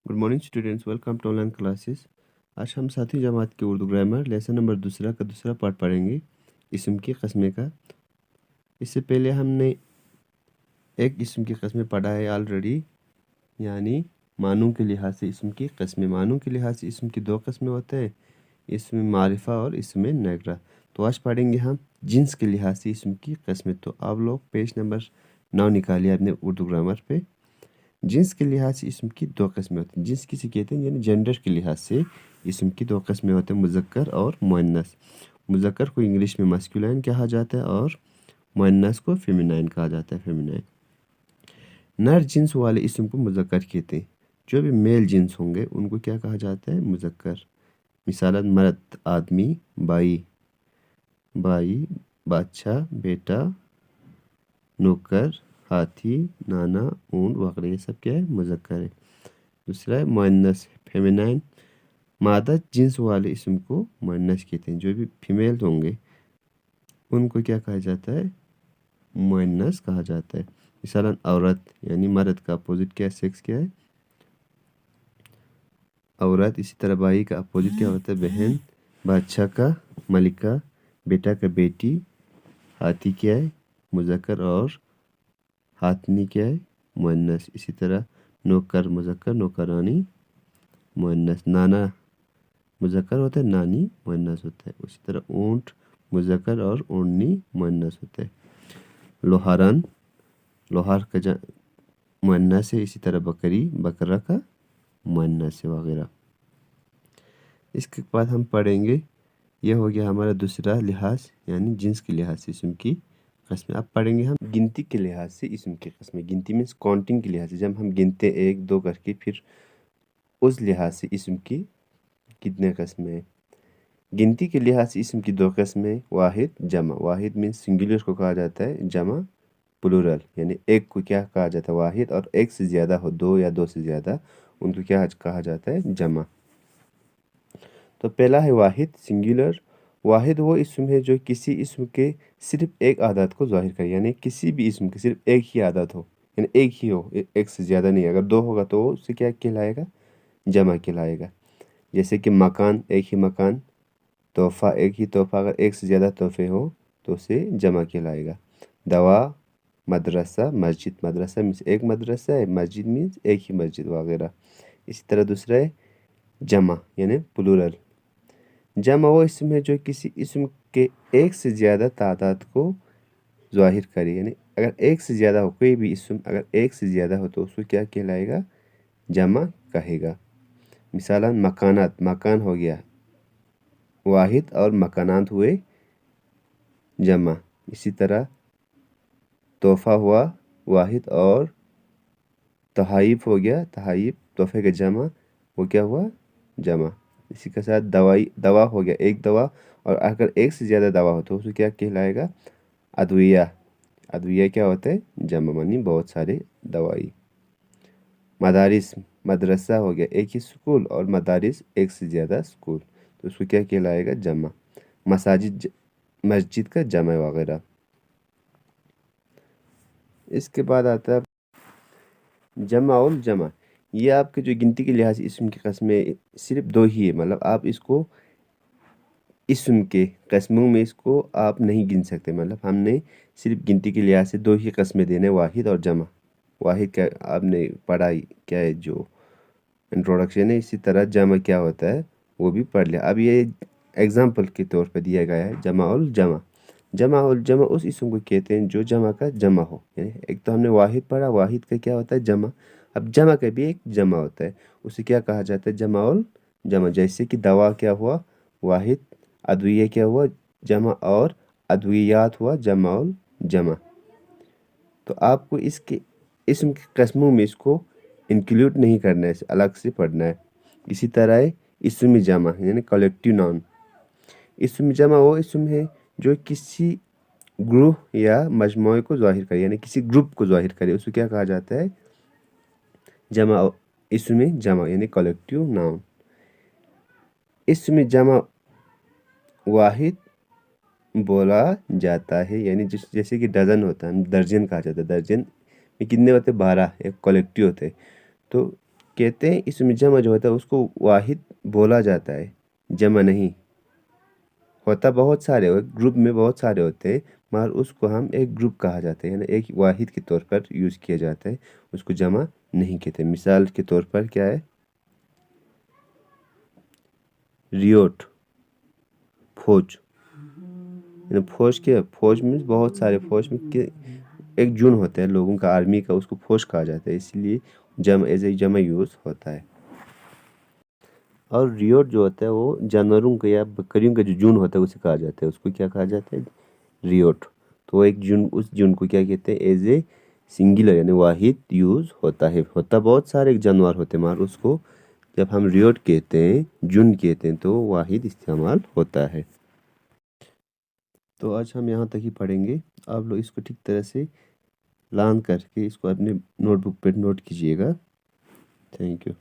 Good morning students, welcome to online classes. आज हम सातवीं जमात के उर्दू ग्रामर लेसन नंबर दूसरा का दूसरा पार्ट पढ़ेंगे, इस्म की कस्में का। इससे पहले हमने एक इस्म की कस्में पढ़ा है ऑलरेडी, यानी मानों के लिहाज से इस्म की कस्में। मानों के लिहाज से इस्म की दो कस्में होते हैं, इस्म मारिफा और इस्म नगरा। तो आज पढ़ेंगे हम जिन्स के लिहाज से इस्म की कस्में। तो आप लोग पेज नंबर 9 निकालिए अपने उर्दू ग्रामर पे। जिन्स के लिहाज से इस्म की दो किस्में होती हैं। जिन्स किसे कहते हैं, यानी जेंडर के लिहाज से इस्म की दो किस्में होते हैं, मुज़क्कर और मुअन्नस। मुज़क्कर को इंग्लिश में मस्कुलाइन कहा जाता है और मुअन्नस को फेमिनाइन कहा जाता है, फेमिनाइन। नर जिन्स वाले इस्म को मुज़क्कर कहते हैं। जो भी मेल जिन्स होंगे उनको क्या कहा जाता है, मुज़क्कर। मिसालन मर्द आदमी, बाई बाई, बादशाह बेटा, नौकर हाथी, नाना ऊंट वगैरह, ये सब क्या है, मुज़क्कर है। दूसरा है मुअन्नस, फेमिनाइन। मादा जिन्स वाले इस्म को मुअन्नस कहते हैं। जो भी फीमेल होंगे उनको क्या कहा जाता है, मुअन्नस कहा जाता है। मिसालन औरत, यानी मर्द का अपोजिट क्या है, सेक्स क्या है, औरत। इसी तरह भाई का अपोजिट क्या होता है, बहन। बादशाह का मलिका, बेटा का बेटी, हाथी क्या है, मुज़क्कर और हाथनी क्या है, मुअन्नस। इसी तरह नौकर मुज़क्कर, नौकरानी मुअन्नस। नाना मुज़क्कर होता है, नानी मुअन्नस होता है। उसी तरह ऊंट मुज़क्कर और ऊँटनी मुअन्नस होता है। लोहारन, लोहार का मुअन्नस है। इसी तरह बकरी, बकरा का मुअन्नस है वगैरह। इसके बाद हम पढ़ेंगे, यह हो गया हमारा दूसरा लिहाज, यानी जिन्स के लिहाज से इस्म की कस्में। अब पढ़ेंगे हम गिनती के लिहाज से इस्म की कस्में। गिनती मीन्स काउंटिंग के लिहाज से, जब हम गिनते एक दो करके, फिर उस लिहाज से इस्म की कितने कस्में हैं। गिनती के लिहाज से इस्म की दो कस्में, वाहिद जमा। वाहिद मीन्स सिंगुलर को कहा जाता है, जमा प्लूरल, यानी एक को क्या कहा जाता है, वाहिद। और एक से ज़्यादा हो, दो या दो से ज़्यादा, उनको क्या कहा जाता है, जमा। तो पहला है वाहिद, सिंगुलर। वाहिद वो इस्म है जो किसी इस्म के सिर्फ एक आदत को ज़ाहिर करे, यानी किसी भी इस्म के सिर्फ एक ही आदत हो, यानी एक ही हो, एक से ज़्यादा नहीं। अगर दो होगा तो उससे क्या कहलाएगा, जमा कहलाएगा। जैसे कि मकान, एक ही मकान। तोहफ़ा, एक ही तोहफ़ा। अगर एक से ज़्यादा तोहफ़े हो तो उसे जमा कहलाएगा। दवा, मदरसा, मस्जिद। मदरसा मीन्स एक मदरसा है, मस्जिद मीन्स एक ही मस्जिद वगैरह। इसी तरह दूसरा है जमा, यानी प्लूरल। जमा वो इस्म है जो किसी इस्म के एक से ज़्यादा तादाद को ज़ाहिर करे, यानी अगर एक से ज़्यादा हो, कोई भी इस्म अगर एक से ज़्यादा हो तो उसको क्या कहलाएगा, जमा कहेगा। मिसालन मकानात, मकान हो गया वाहिद और मकानात हुए जमा। इसी तरह तोहफ़ा हुआ वाहिद और तहाइफ हो गया, तहाइफ तोहफ़े का जमा, वो क्या हुआ, जमा। इसी के साथ दवाई, दवा हो गया एक दवा, और अगर एक से ज़्यादा दवा हो तो उसको क्या कहलाएगा, अद्विया। अद्विया क्या होता है, जमा, मानी बहुत सारे दवाई। मदारिस, मदरसा हो गया एक ही स्कूल, और मदारिस एक से ज़्यादा स्कूल, तो उसको क्या कहलाएगा, जमा। मसाजिद, मस्जिद का जमा वगैरह। इसके बाद आता है जमा और जमा। ये आपके जो गिनती के लिहाज से इस्म की कस्में सिर्फ दो ही है, मतलब आप इसको इस्म के कस्मों में इसको आप नहीं गिन सकते। मतलब हमने सिर्फ गिनती के लिहाज से दो ही कस्में देने, वाहिद और जमा। वाहिद क्या आपने पढ़ा क्या है, जो इंट्रोडक्शन है। इसी तरह जमा क्या होता है वो भी पढ़ लिया। अब ये एग्जाम्पल के तौर पर दिया गया है, जमा और जमा। जमा और जमा उस इस्म को कहते हैं जो जमा का जमा हो, यानी एक तो हमने वाहिद पढ़ा, वाहिद का क्या होता है, जमा। अब जमा का भी एक जमा होता है, उसे क्या कहा जाता है, जमा और जमा। जैसे कि दवा क्या हुआ, वाहिद। अद्विया क्या हुआ, जमा, और अद्वियात हुआ, जमा और जमा। तो आपको इसके इस्म की कस्मों में इसको इंक्लूड नहीं करना है, इसे अलग से पढ़ना है। इसी तरह है इस्म जमा, यानी कलेक्टिव नाउन। इस्म जमा वो इस्म है जो किसी ग्रुप या मजमूए को ज़ाहिर करे, यानी किसी ग्रुप को ज़ाहिर करे, उसको क्या कहा जाता है, जमा। इस्म जमा यानी कलेक्टिव नाउन। इस्म जमा वाहिद बोला जाता है, यानी जैसे कि डजन होता है, दर्जन कहा जाता है। दर्जन में कितने होते हैं, 12, एक कलेक्टिव होते हैं। तो کہتے ہیں اس میں جمع جو ہوتا ہے اس کو واحد بولا جاتا ہے، جمع نہیں ہوتا، بہت سارے گروپ میں بہت سارے ہوتے ہیں، مگر اس کو ہم ایک گروپ کہا جاتا ہے، یعنی ایک واحد کے طور پر یوز کیا جاتا ہے، اس کو جمع نہیں کہتے۔ مثال کے طور پر کیا ہے؟ ریوٹ، فوج، یعنی فوج کے فوج میں بہت سارے فوج میں ایک جن ہوتا ہے لوگوں کا، آرمی کا، اس کو فوج کہا جاتا ہے، اس لیے جمع ایز اے جمع یوز ہوتا ہے۔ اور ریوٹ جو ہوتا ہے وہ جانوروں کا یا بکریوں کا جو جن ہوتا ہے اسے کہا جاتا ہے، اس کو کیا کہا جاتا ہے؟ ریوٹ۔ تو ایک جن، اس جن کو کیا کہتے ہیں؟ ایز اے سنگولر یعنی واحد یوز ہوتا ہے، ہوتا بہت سارے جانور ہوتے ہیں مگر اس کو جب ہم ریوٹ کہتے ہیں، جن کہتے ہیں، تو واحد استعمال ہوتا ہے۔ تو آج ہم یہاں تک ہی پڑھیں گے، آپ لوگ اس کو ٹھیک طرح سے لرن کر کے اس کو اپنے نوٹ بک پہ نوٹ کیجیے گا۔ Thank you.